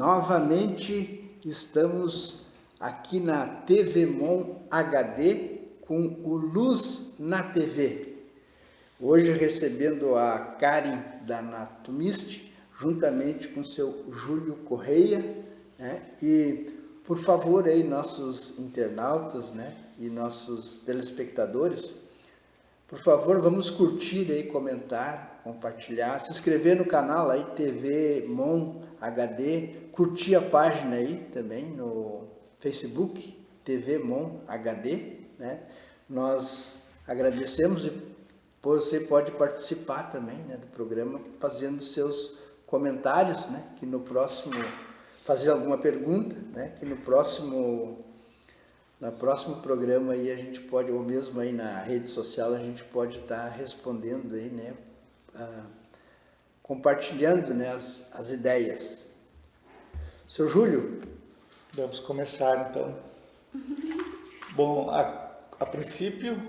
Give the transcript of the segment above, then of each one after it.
Novamente estamos aqui na TV Mon HD com o Luz na TV. Hoje recebendo a Karen da Anatomist, juntamente com seu Júlio Correia, né? E por favor aí nossos internautas, né? E nossos telespectadores, por favor, vamos curtir aí, comentar, compartilhar, se inscrever no canal aí, TV Mon HD, curtir a página aí também no Facebook, TV Mon HD, né? Nós agradecemos e você pode participar também, né, do programa, fazendo seus comentários, né, que no próximo, fazer alguma pergunta, né, que no próximo programa aí a gente pode, ou mesmo aí na rede social, a gente pode estar respondendo aí, né, compartilhando, né, as ideias. Seu Júlio? Vamos começar então. Bom, a princípio,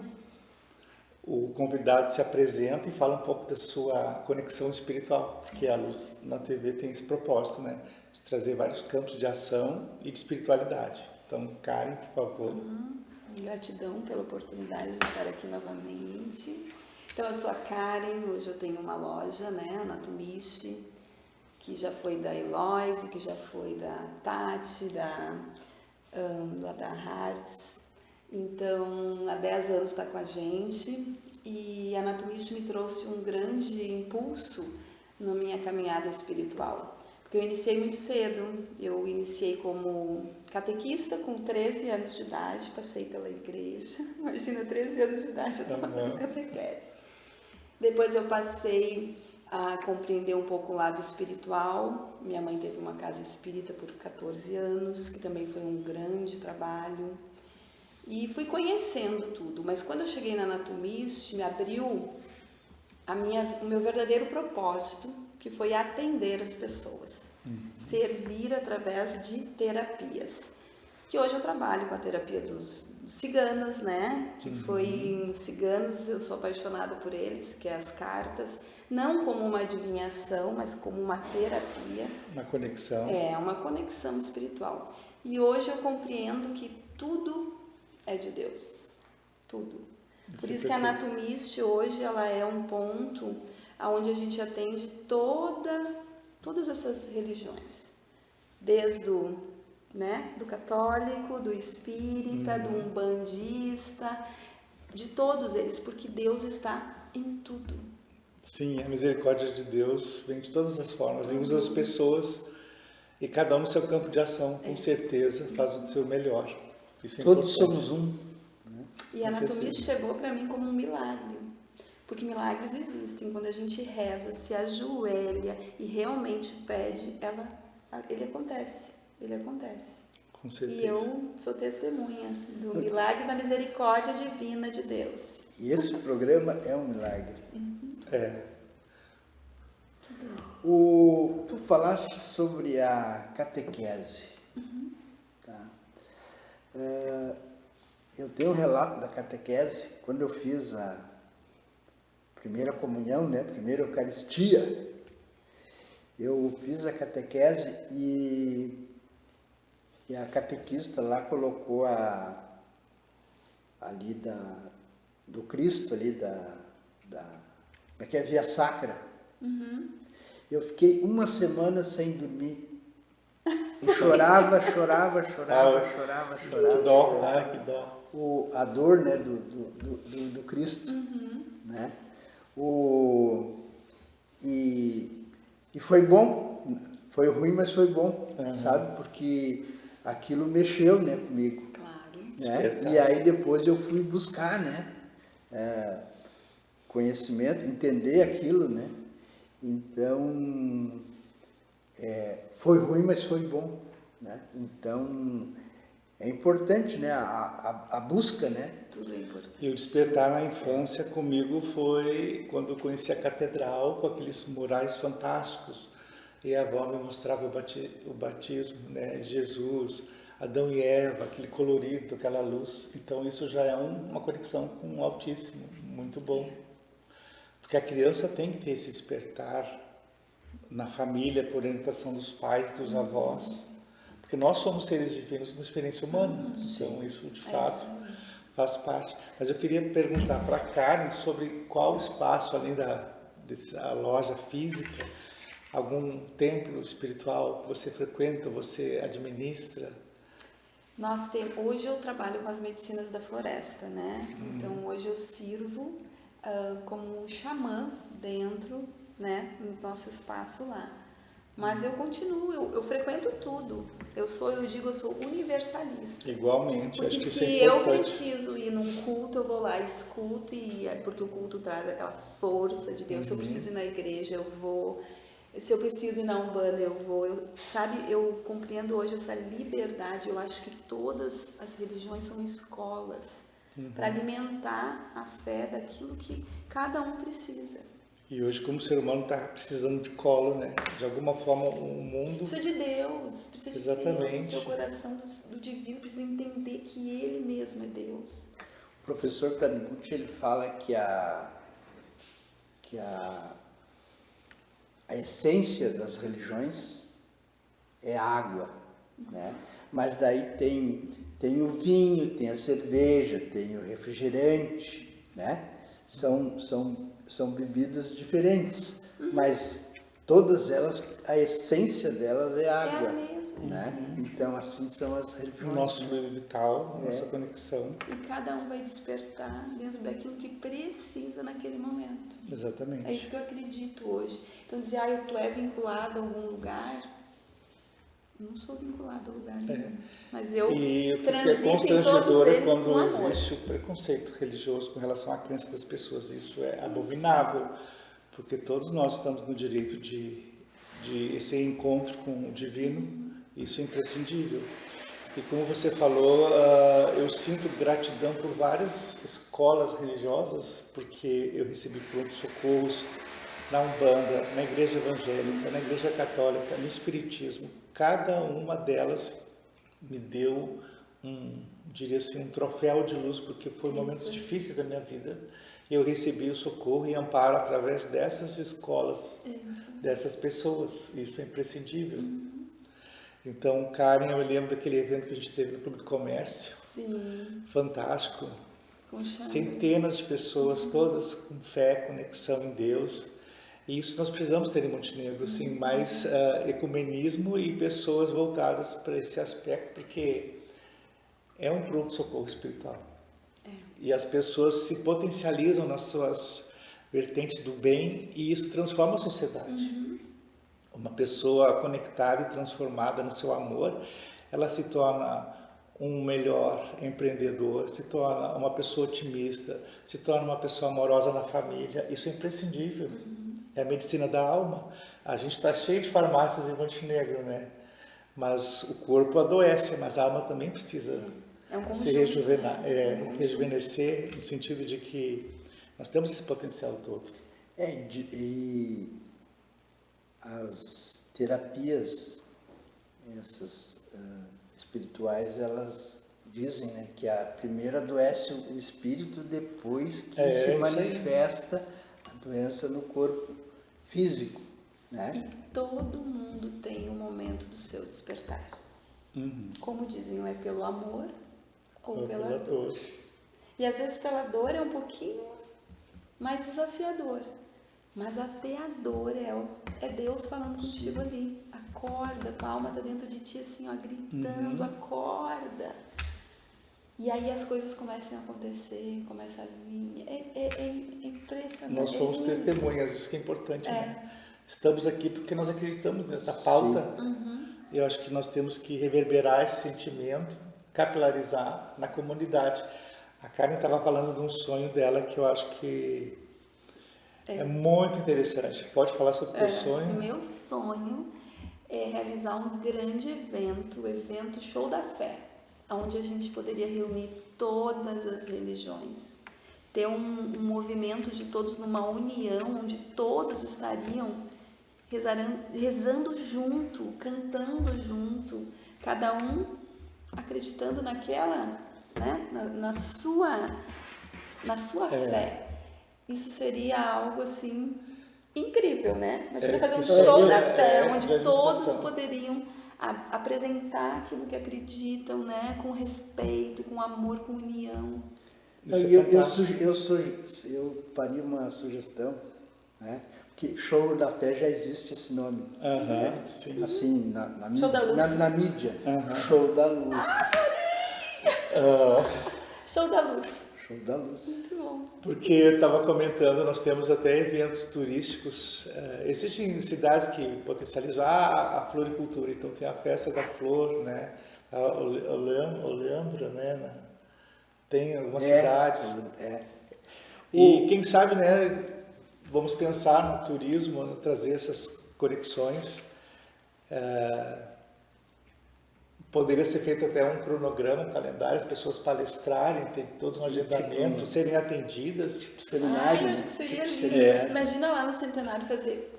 o convidado se apresenta e fala um pouco da sua conexão espiritual, porque a Luz na TV tem esse propósito, né, de trazer vários campos de ação e de espiritualidade. Então, Karen, por favor. Gratidão pela oportunidade de estar aqui novamente. Então, eu sou a Karen, hoje eu tenho uma loja, né, Anatomist, que já foi da Eloise, que já foi da Tati, lá da Hartz. Então, há 10 anos está com a gente e a Anatomist me trouxe um grande impulso na minha caminhada espiritual. Porque eu iniciei muito cedo, eu iniciei como catequista com 13 anos de idade, passei pela igreja, imagina, 13 anos de idade eu estava dando catequese. Depois eu passei a compreender um pouco o lado espiritual, minha mãe teve uma casa espírita por 14 anos, que também foi um grande trabalho, e fui conhecendo tudo, mas quando eu cheguei na Anatomist, me abriu o meu verdadeiro propósito, que foi atender as pessoas, servir através de terapias, que hoje eu trabalho com a terapia dos ciganos, né, que foi os ciganos, eu sou apaixonada por eles, que é as cartas, não como uma adivinhação, mas como uma terapia. Uma conexão. É, uma conexão espiritual. E hoje eu compreendo que tudo é de Deus, tudo. Por isso que a Anatomist hoje ela é um ponto onde a gente atende todas essas religiões, desde do católico, do espírita, do umbandista, de todos eles, porque Deus está em tudo. Sim, a misericórdia de Deus vem de todas as formas e usa as pessoas e cada um no seu campo de ação, com certeza, faz o seu melhor. Isso é todos importante. somos um. E a Anatomist chegou para mim como um milagre, porque milagres existem. Quando a gente reza, se ajoelha e realmente pede, ele acontece. Com certeza. E eu sou testemunha do milagre da misericórdia divina de Deus. E esse programa é um milagre. É. Tu falaste sobre a catequese. Tá? Eu tenho um relato da catequese, quando eu fiz a primeira comunhão, né, primeira Eucaristia, eu fiz a catequese e a catequista lá colocou ali do Cristo, ali como é que é, Via Sacra. Eu fiquei uma semana sem dormir. E chorava. Que dó, que dó. A dor, né, do Cristo, né? E foi bom, foi ruim, mas foi bom, sabe? Porque aquilo mexeu, né, comigo. Claro. Né? E aí depois eu fui buscar, né, conhecimento, entender aquilo, né? Então, foi ruim, mas foi bom, né? Então, é importante, né, a busca, né? Tudo é importante. E o despertar na infância comigo foi quando eu conheci a catedral com aqueles murais fantásticos e a avó me mostrava o batismo, né, Jesus, Adão e Eva, aquele colorido, aquela luz. Então isso já é uma conexão com o Altíssimo, muito bom. Porque a criança tem que ter esse despertar na família, por orientação dos pais, dos avós, porque nós somos seres divinos com experiência humana, então isso de fato faz parte. Mas eu queria perguntar para a Karen sobre qual espaço, além dessa loja física, algum templo espiritual que você frequenta, você administra? Hoje eu trabalho com as medicinas da floresta, né? Então hoje eu sirvo como xamã dentro, né, no nosso espaço lá. Mas eu continuo, eu frequento tudo. Eu sou universalista. Igualmente, porque acho que isso se é eu importante. preciso ir num culto, eu vou lá, escuto, porque o culto traz aquela força de Deus. Se eu preciso ir na igreja, eu vou. Se eu preciso ir na Umbanda, eu vou. Eu compreendo hoje essa liberdade. Eu acho que todas as religiões são escolas para alimentar a fé daquilo que cada um precisa. E hoje, como o ser humano está precisando de colo, né? De alguma forma, o mundo... Precisa de Deus, precisa Exatamente. de Deus, no seu coração do divino, precisa entender que Ele mesmo é Deus. O professor Taniguchi, ele fala que a essência das religiões é a água, né? Mas daí tem o vinho, tem a cerveja, tem o refrigerante, né? São bebidas diferentes, mas todas elas, a essência delas é água. É a mesma. Né? Então, assim são as O religiões. nosso meio vital, a nossa conexão. E cada um vai despertar dentro daquilo que precisa naquele momento. Exatamente. É isso que eu acredito hoje. Então, dizer, tu é vinculado a algum lugar... Não sou vinculado a lugar nenhum. Mas eu E o que é transito em todos constrangedor é eles com quando amor. existe o preconceito religioso com relação à crença das pessoas. Isso é abominável, porque todos nós estamos no direito de esse encontro com o divino. Isso é imprescindível. E como você falou, eu sinto gratidão por várias escolas religiosas, porque eu recebi pronto-socorros na Umbanda, na Igreja Evangélica, na Igreja Católica, no Espiritismo. Cada uma delas me deu diria assim, um troféu de luz, porque foi momentos difíceis da minha vida. Eu recebi o socorro e amparo através dessas escolas, dessas pessoas. Isso é imprescindível. Então, Karen, eu lembro daquele evento que a gente teve no Clube do Comércio. Sim. Fantástico. Com chave. Centenas de pessoas, todas com fé, conexão em Deus. E isso nós precisamos ter em Montenegro, assim, mais ecumenismo e pessoas voltadas para esse aspecto, porque é um pronto-socorro espiritual. E as pessoas se potencializam nas suas vertentes do bem e isso transforma a sociedade. Uma pessoa conectada e transformada no seu amor, ela se torna um melhor empreendedor, se torna uma pessoa otimista, se torna uma pessoa amorosa na família. Isso é imprescindível. É a medicina da alma. A gente está cheio de farmácias em Montenegro, né? Mas o corpo adoece, mas a alma também precisa se rejuvenescer, no sentido de que nós temos esse potencial todo. E as terapias, essas espirituais, elas dizem, né, que a primeira adoece o espírito, depois que se manifesta a doença no corpo físico, né? E todo mundo tem um momento do seu despertar. Como dizem, ou é pelo amor ou pela dor. E às vezes pela dor é um pouquinho mais desafiador. Mas até a dor é Deus falando contigo ali. Acorda, tua alma está dentro de ti assim, ó, gritando, acorda. E aí as coisas começam a acontecer, começam a vir. É impressionante. Nós somos testemunhas, isso que é importante, né? Estamos aqui porque nós acreditamos nessa pauta. E eu acho que nós temos que reverberar esse sentimento, capilarizar na comunidade. A Karen estava falando de um sonho dela que eu acho que é muito interessante. Pode falar sobre o teu sonho? O meu sonho é realizar um grande evento, o evento Show da Fé, onde a gente poderia reunir todas as religiões, ter um movimento de todos numa união, onde todos estariam rezando junto, cantando junto, cada um acreditando naquela, né, na sua fé. Isso seria algo assim incrível, né? Imagina fazer um que show seria, da fé, de onde todos administração. poderiam apresentar aquilo que acreditam, né? Com respeito, com amor, com união. Isso é Eu fantástico. eu faria uma sugestão, né? Que show da fé já existe esse nome. Aham, Né? sim. Assim, na mídia. Show da luz. Na mídia. Aham. Show da luz. Show da luz. Show da luz. Muito bom. Porque eu estava comentando, nós temos até eventos turísticos. Existem cidades que potencializam a floricultura, então tem a festa da flor, né? A Oleambra, né? Tem algumas cidades. E quem sabe, né? Vamos pensar no turismo, né, trazer essas conexões. Poderia ser feito até um cronograma, um calendário, as pessoas palestrarem, ter todo um agendamento, serem atendidas. Seminário. Ai, eu acho que seria tipo lindo. seminário. Imagina lá no centenário fazer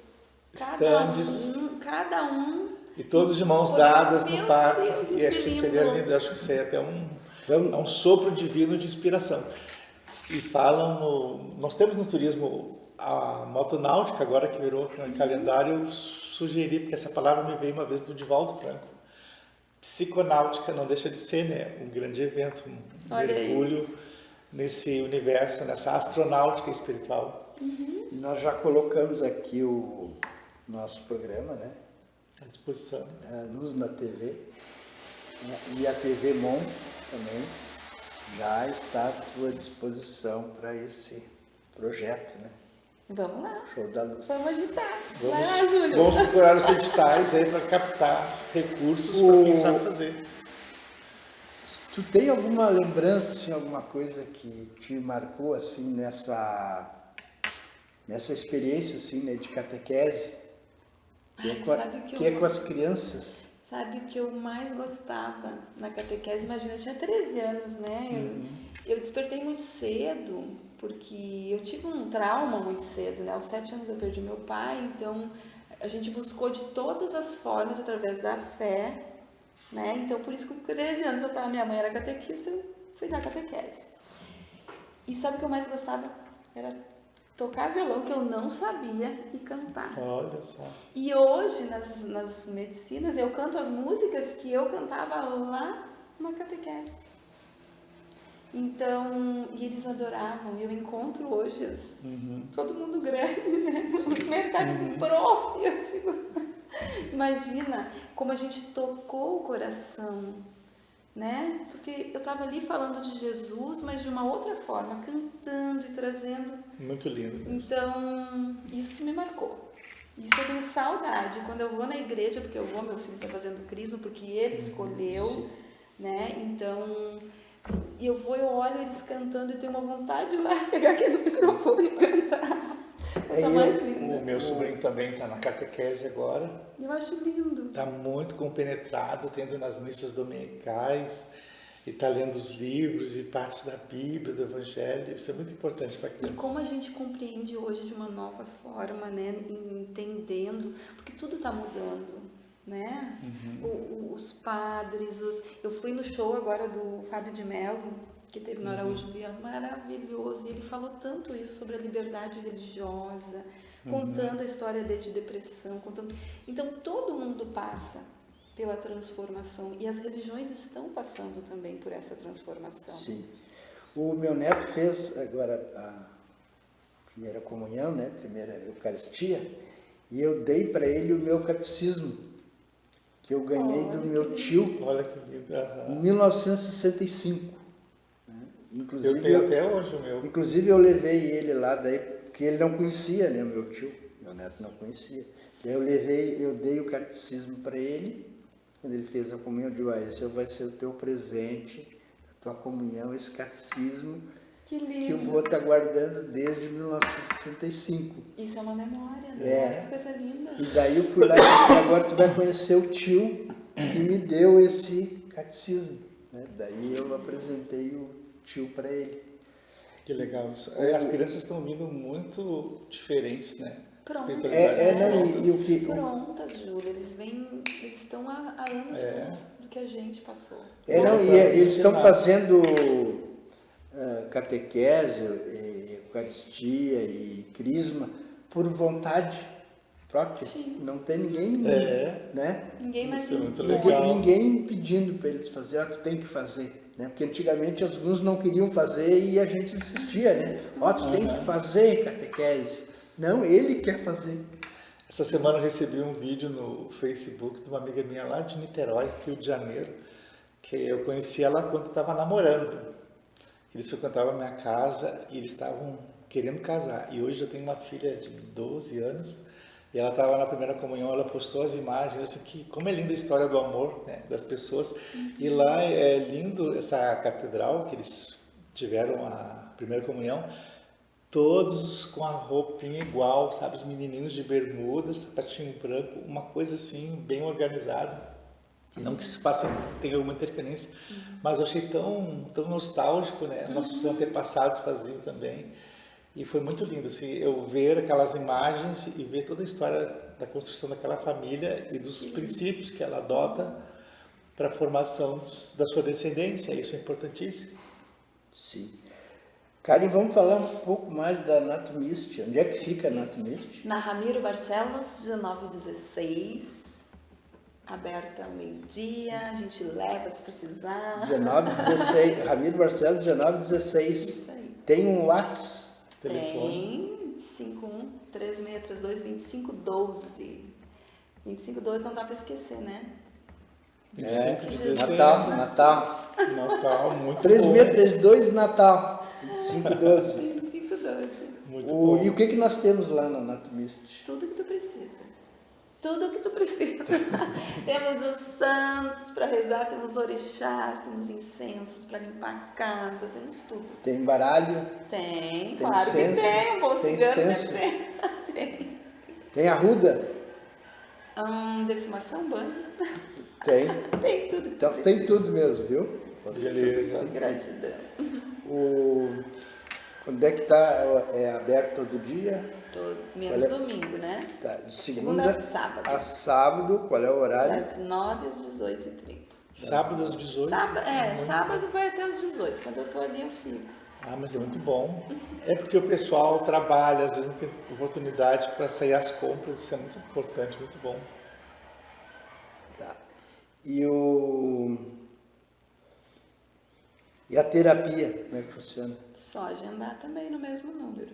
Stands. cada um. E todos de mãos Poder- dadas Meu no parque. Deus, E isso acho que é seria lindo. lindo, acho que seria até um sopro divino de inspiração. E falam nós temos no turismo a motonáutica, agora que virou calendário, eu sugeri, porque essa palavra me veio uma vez do Divaldo Franco. Psiconáutica não deixa de ser, né? Um grande evento, um Olha aí. mergulho nesse universo, nessa astronáutica espiritual. E nós já colocamos aqui o nosso programa, né? À disposição. A Luz na TV, né? E a TV Mon também já está à tua disposição para esse projeto, né? Vamos lá. Show da Luz. Vamos agitar. Vai lá, Júlio. Vamos procurar os editais aí para captar recursos para quem sabe fazer. Tu tem alguma lembrança, assim, alguma coisa que te marcou assim nessa experiência assim, né, de catequese? Sabe o que Que eu- é com as crianças. Sabe o que eu mais gostava na catequese? Imagina, eu tinha 13 anos, né? Eu despertei muito cedo, porque eu tive um trauma muito cedo, né? Aos 7 anos eu perdi meu pai, então a gente buscou de todas as formas, através da fé, né? Então por isso que com 13 anos minha mãe era catequista, eu fui dar catequese. E sabe o que eu mais gostava? Era tocar violão, que eu não sabia, e cantar. Olha só. E hoje, nas medicinas, eu canto as músicas que eu cantava lá na catequese. Então, e eles adoravam. Eu encontro hoje todo mundo grande, né? Nos mercados de prof. Eu digo, imagina como a gente tocou o coração, né? Porque eu estava ali falando de Jesus, mas de uma outra forma, cantando e trazendo. Muito lindo. Então, isso me marcou. Isso eu tenho saudade. Quando eu vou na igreja, porque meu filho está fazendo crisma, porque ele escolheu, né? Então, eu olho eles cantando e tenho uma vontade de ir lá pegar aquele microfone e cantar. Coisa mais linda. O meu sobrinho também está na catequese agora. Eu acho lindo. Está muito compenetrado, tendo nas missas dominicais, e está lendo os livros e partes da Bíblia, do Evangelho. Isso é muito importante para a E criança. como a gente compreende hoje de uma nova forma, né? Entendendo, porque tudo está mudando, né? Os padres, eu fui no show agora do Fábio de Mello, que teve no Araújo Viana, maravilhoso, e ele falou tanto isso sobre a liberdade religiosa, contando a história dele de depressão, então todo mundo passa pela transformação, e as religiões estão passando também por essa transformação. Sim. O meu neto fez agora a primeira comunhão, né? Primeira Eucaristia, e eu dei para ele o meu catecismo, que eu ganhei do meu tio Olha que lindo. em 1965. Né? Eu tenho até hoje o meu. Inclusive eu levei ele lá, daí, porque ele não conhecia, né, meu tio, meu neto não conhecia. Daí eu dei o catecismo para ele, quando ele fez a comunhão, eu digo, esse vai ser o teu presente, a tua comunhão, esse catecismo, Que lindo. que eu vou estar guardando desde 1965. Isso é uma memória, né? É. Coisa linda. E daí eu fui lá e disse, agora tu vai conhecer o tio que me deu esse catecismo. Né? Daí eu apresentei o tio para ele. Que legal isso. As crianças estão vindo muito diferentes, né? Prontas, Não, e o que... prontas, Júlia. Eles estão há anos do que a gente passou. Eles estão fazendo catequese, Eucaristia e crisma por vontade própria. Sim. Não tem ninguém, né? Ninguém mais Isso é muito impõe. legal. Ninguém pedindo para eles fazer, tu tem que fazer, né? Porque antigamente alguns não queriam fazer e a gente insistia, né? Tu tem que fazer catequese. Não, ele quer fazer. Essa semana eu recebi um vídeo no Facebook de uma amiga minha lá de Niterói, Rio de Janeiro, que eu conheci ela quando estava namorando. Eles frequentavam a minha casa e eles estavam querendo casar. E hoje eu tenho uma filha de 12 anos e ela estava na primeira comunhão, ela postou as imagens, assim, que como é linda a história do amor, né, das pessoas. E lá é lindo essa catedral que eles tiveram a primeira comunhão, todos com a roupinha igual, sabe, os menininhos de bermuda, sapatinho branco, uma coisa assim, bem organizada. Não que se faça, tenha alguma interferência, mas eu achei tão nostálgico, né? Nossos antepassados faziam também. E foi muito lindo, assim, eu ver aquelas imagens e ver toda a história da construção daquela família e dos princípios que ela adota para a formação da sua descendência. Isso é importantíssimo. Sim. Karen, vamos falar um pouco mais da Natumist. Onde é que fica a Natumist? Na Ramiro Barcelos, 1916, aberta ao meio-dia, a gente leva se precisar. 1916, Ramiro Barcelos, 1916. Isso aí. Tem um WhatsApp? Tem 51-3632-2512. 2512 não dá para esquecer, né? 25 de dezembro. Natal. Natal, muito bom. 3632 Natal. 2512. 2512. Muito bom. E o que nós temos lá na Natumist? Tudo que tu precisa. Tudo que tu precisa. Temos os santos para rezar, temos orixás, temos incensos para limpar a casa, temos tudo. Tem baralho? Tem, claro censo, que tem. Um bom tem cigano censo. sempre tem. Tem arruda? Defumação, banho. Tem. Tem tudo que tu Então precisa. tem tudo mesmo, viu? Beleza. Gratidão. Onde é que está? É aberto todo dia? Menos Olha, domingo, né? Tá, de Segunda a sábado. a sábado, qual é o horário? Das 9 às 18h30. Sábado às 18. Sábado vai até às 18. Quando eu tô ali, eu fico. Ah, mas é muito bom. É porque o pessoal trabalha, às vezes não tem oportunidade para sair às compras, isso é muito importante, muito bom. Tá. E a terapia, como é que funciona? Só agendar também no mesmo número.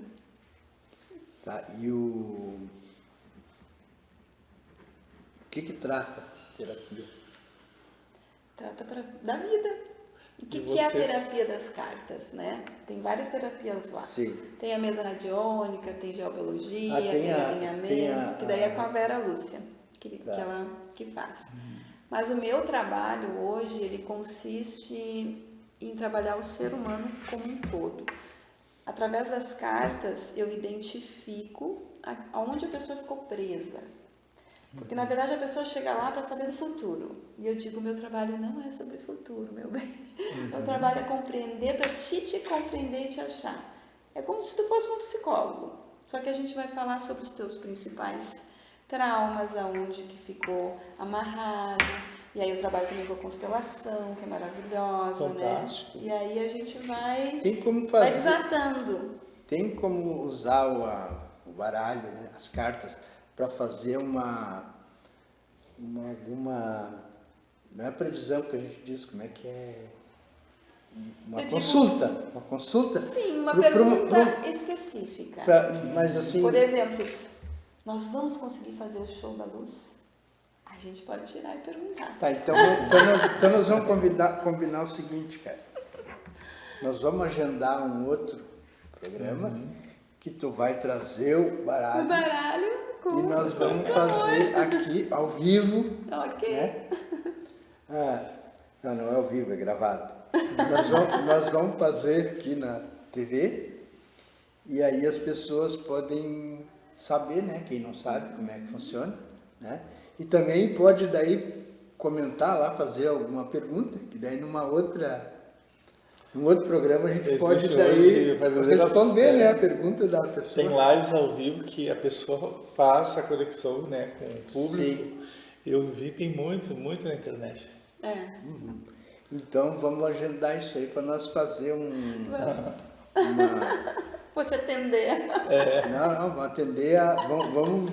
Tá. O que trata a terapia? Trata da vida. O que é a terapia das cartas, né? Tem várias terapias lá. Sim. Tem a mesa radiônica, tem geobiologia, tem tem a- alinhamento, tem a- que daí é com a Vera Lúcia, que Tá. ela que faz. Mas o meu trabalho hoje, ele consiste em trabalhar o ser humano como um todo. Através das cartas, eu identifico aonde a pessoa ficou presa. Porque, na verdade, a pessoa chega lá para saber do futuro. E eu digo, meu trabalho não é sobre futuro, meu bem. Meu trabalho é compreender para te compreender e te achar. É como se tu fosse um psicólogo. Só que a gente vai falar sobre os teus principais traumas, aonde que ficou amarrado. E aí eu trabalho também com a constelação, que é maravilhosa, Fantástico. né? E aí a gente vai Tem como vai fazer? desatando. Tem como usar o baralho, né, as cartas, para fazer alguma, não é previsão que a gente diz, como é que é? Uma Eu digo- consulta, uma consulta. Sim, uma Pro- pergunta específica. Mas assim, Por exemplo, nós vamos conseguir fazer o show da luz? A gente pode tirar e perguntar. tá, então nós vamos combinar o seguinte, cara. Nós vamos agendar um outro programa que tu vai trazer o O baralho baralho com... e nós vamos fazer aqui ao vivo, Ok. né? Não é ao vivo, é gravado. Nós vamos fazer aqui na TV e aí as pessoas podem saber, né? Quem não sabe como é que funciona, né? E também pode daí comentar lá, fazer alguma pergunta, que daí num outro programa a gente Existe pode hoje daí fazer responder, as- né, a pergunta da Tem pessoa. lives ao vivo que a pessoa faz a conexão, né, com o público. Sim. Eu vi, tem muito na internet. É. Então vamos agendar isso aí para nós fazer Vamos. Vou te atender. Não, vamos atender,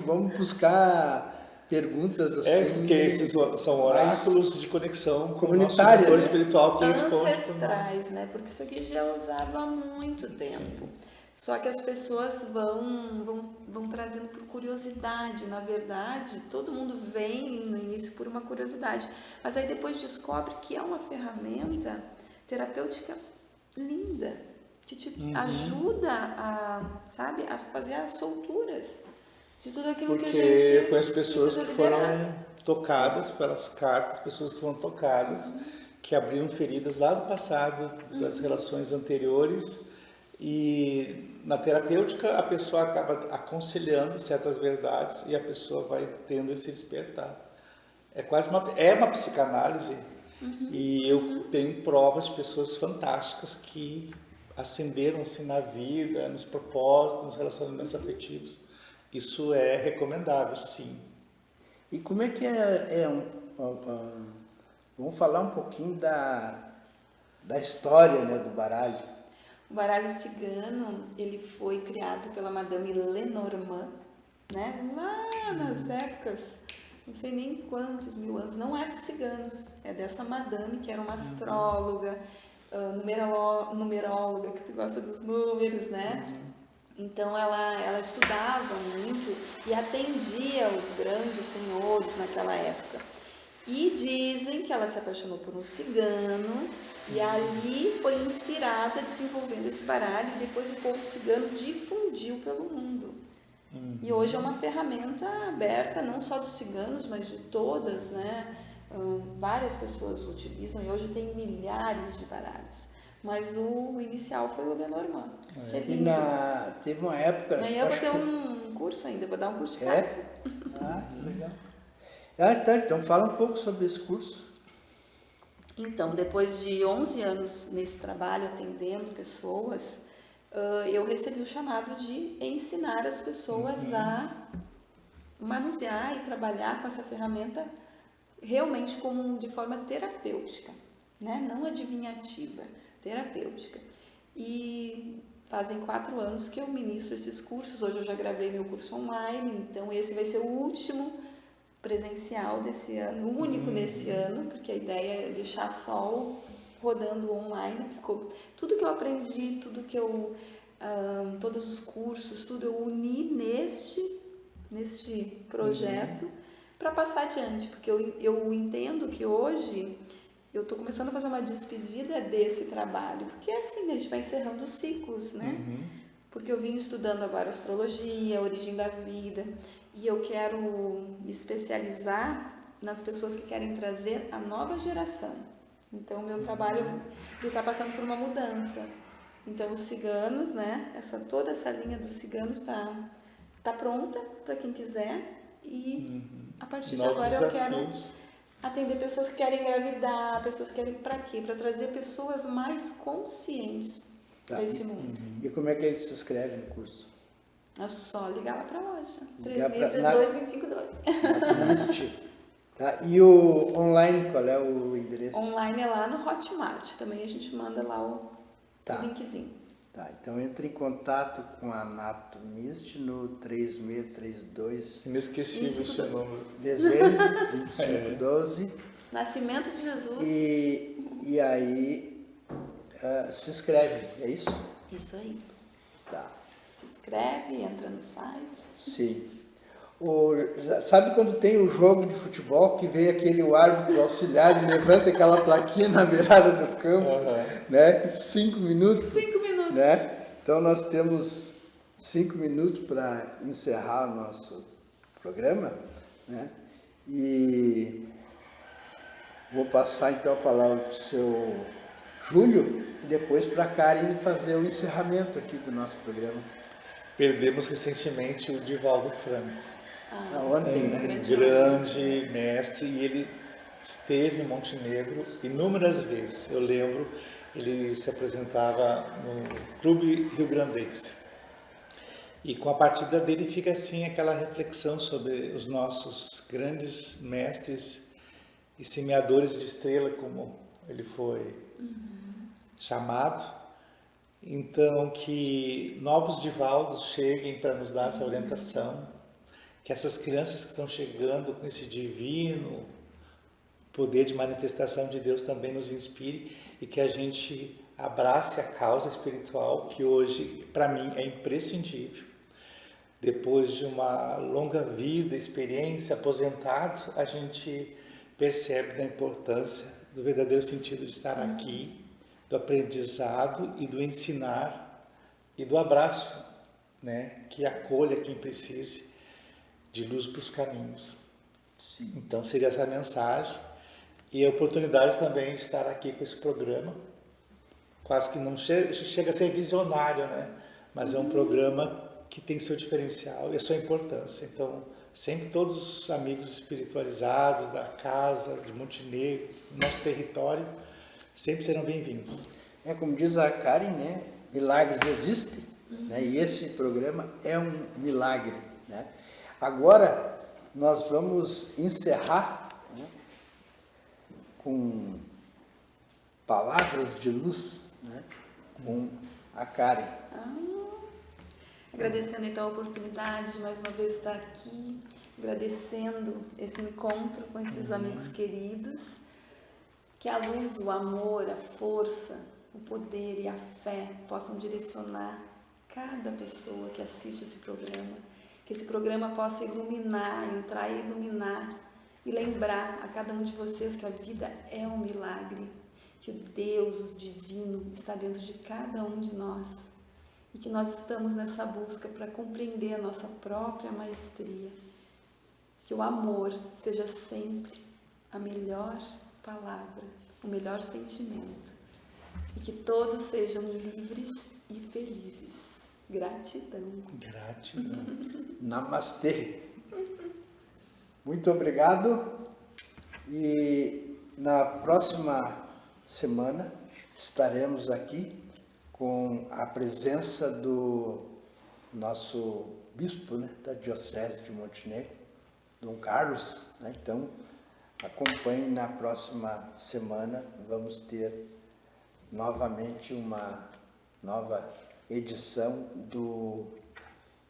vamos buscar perguntas assim. Porque esses são oráculos de conexão com o nosso comunitária, mentor né? espiritual que responde. Ancestrais, né? Porque isso aqui já usava há muito tempo. Só que as pessoas vão trazendo por curiosidade. Na verdade, todo mundo vem no início por uma curiosidade. Mas aí depois descobre que é uma ferramenta terapêutica linda. Que te ajuda a fazer as solturas de tudo aquilo Porque que a gente eu conheço pessoas que precisa liberar. foram tocadas pelas cartas, pessoas que foram tocadas, que abriram feridas lá do passado, das relações anteriores. E na terapêutica a pessoa acaba aconselhando certas verdades e a pessoa vai tendo esse despertar. É quase uma psicanálise. E eu tenho provas de pessoas fantásticas que ascenderam-se na vida, nos propósitos, nos relacionamentos afetivos. Isso é recomendável, sim. E como é que vamos falar um pouquinho da história, né, do baralho. O baralho cigano, ele foi criado pela Madame Lenormand, né? Lá nas épocas, não sei nem quantos mil anos, não é dos ciganos, é dessa Madame que era uma astróloga, numeróloga, que tu gosta dos números, né? Então ela estudava muito e atendia os grandes senhores naquela época. E dizem que ela se apaixonou por um cigano e ali foi inspirada desenvolvendo esse baralho e depois o povo cigano difundiu pelo mundo. E hoje é uma ferramenta aberta, não só dos ciganos, mas de todas, né? Várias pessoas utilizam e hoje tem milhares de baralhos. Mas o inicial foi o Lenormand. Que é lindo. E teve uma época... Amanhã eu vou ter um curso ainda, vou dar um curso de carta. Ah, que legal. Então fala um pouco sobre esse curso. Então, depois de 11 anos nesse trabalho, atendendo pessoas, eu recebi o chamado de ensinar as pessoas a manusear e trabalhar com essa ferramenta realmente de forma terapêutica, né? Não adivinhativa, terapêutica. E fazem 4 anos que eu ministro esses cursos. Hoje eu já gravei meu curso online, então esse vai ser o último presencial desse ano, o único nesse ano, porque a ideia é deixar só rodando online. Ficou tudo que eu aprendi, tudo que eu todos os cursos, tudo eu uni neste projeto para passar adiante, porque eu entendo que hoje eu estou começando a fazer uma despedida desse trabalho, porque assim a gente vai encerrando os ciclos, né? Porque eu vim estudando agora astrologia, a origem da vida, e eu quero me especializar nas pessoas que querem trazer a nova geração. Então, o meu trabalho está passando por uma mudança. Então, os ciganos, né? Toda essa linha dos ciganos está pronta para quem quiser. E a partir de agora eu quero atender pessoas que querem engravidar, pessoas que querem para quê? Para trazer pessoas mais conscientes para esse mundo. E como é que eles se inscrevem no curso? É só ligar lá para a loja. 3622-2512. Tá? E o online, qual é o endereço? Online é lá no Hotmart. Também a gente manda lá o linkzinho. Tá, então entre em contato com a Natumist no 3632. Inesquecível esse número. Dezembro, 2512. Nascimento de Jesus. E aí se inscreve, é isso? Isso aí. Tá. Se inscreve, entra no site. Sim. Sabe quando tem o jogo de futebol que vem aquele árbitro auxiliar e levanta aquela plaquinha na beirada do campo, né? 5 minutos. 5 minutos. Né? Então nós temos 5 minutos para encerrar o nosso programa, né? E vou passar então a palavra para o seu Júlio e depois para a Karen fazer o encerramento aqui do nosso programa. Perdemos recentemente o Divaldo Franco. Ontem, né? Grande mestre, e ele esteve em Montenegro inúmeras vezes. Eu lembro, ele se apresentava no Clube Rio Grandense. E com a partida dele fica assim aquela reflexão sobre os nossos grandes mestres e semeadores de estrela, como ele foi chamado. Então, que novos Divaldos cheguem para nos dar essa orientação, que essas crianças que estão chegando com esse divino poder de manifestação de Deus também nos inspire e que a gente abrace a causa espiritual, que hoje, para mim, é imprescindível. Depois de uma longa vida, experiência, aposentado, a gente percebe da importância do verdadeiro sentido de estar aqui, do aprendizado e do ensinar e do abraço, né? Que acolha quem precise de luz para os caminhos. Sim. Então seria essa mensagem e a oportunidade também de estar aqui com esse programa, quase que não chega a ser visionário, né? Mas é um programa que tem seu diferencial e a sua importância. Então, sempre todos os amigos espiritualizados da casa, de Montenegro, do nosso território, sempre serão bem-vindos. Como diz a Karen, né? Milagres existem, né? E esse programa é um milagre, né? Agora, nós vamos encerrar, né, com palavras de luz, né, com a Karen. Agradecendo então a oportunidade de mais uma vez estar aqui, agradecendo esse encontro com esses amigos queridos, que a luz, o amor, a força, o poder e a fé possam direcionar cada pessoa que assiste esse programa, que esse programa possa iluminar, entrar e iluminar e lembrar a cada um de vocês que a vida é um milagre, que o Deus, o divino, está dentro de cada um de nós. E que nós estamos nessa busca para compreender a nossa própria maestria. Que o amor seja sempre a melhor palavra, o melhor sentimento. E que todos sejam livres e felizes. Gratidão. Gratidão. Namastê. Muito obrigado. E na próxima semana estaremos aqui com a presença do nosso bispo, né, da Diocese de Montenegro, Dom Carlos, né? Então, acompanhe na próxima semana, vamos ter novamente uma nova edição do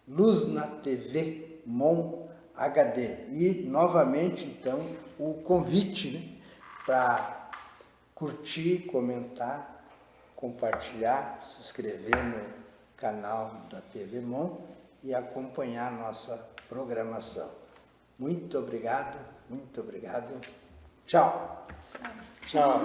Luz na TV Mon HD. E, novamente, então, o convite, né, para curtir, comentar, compartilhar, se inscrever no canal da TV Mon e acompanhar nossa programação. Muito obrigado, muito obrigado. Tchau. Tchau.